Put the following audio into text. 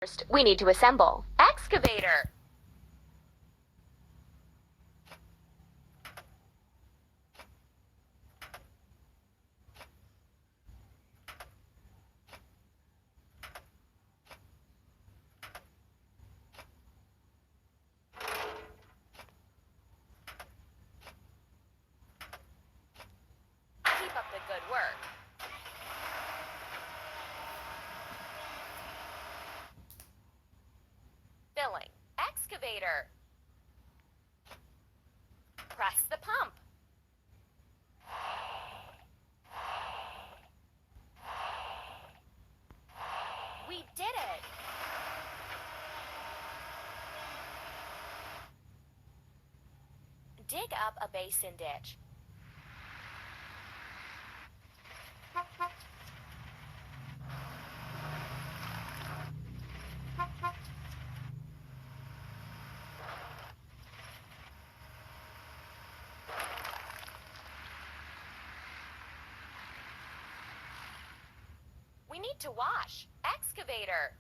First, we need to assemble. Excavator! Keep up the good work. Filling. Excavator. Press the pump. We did it! Dig up a basin ditch. We need to wash. Excavator.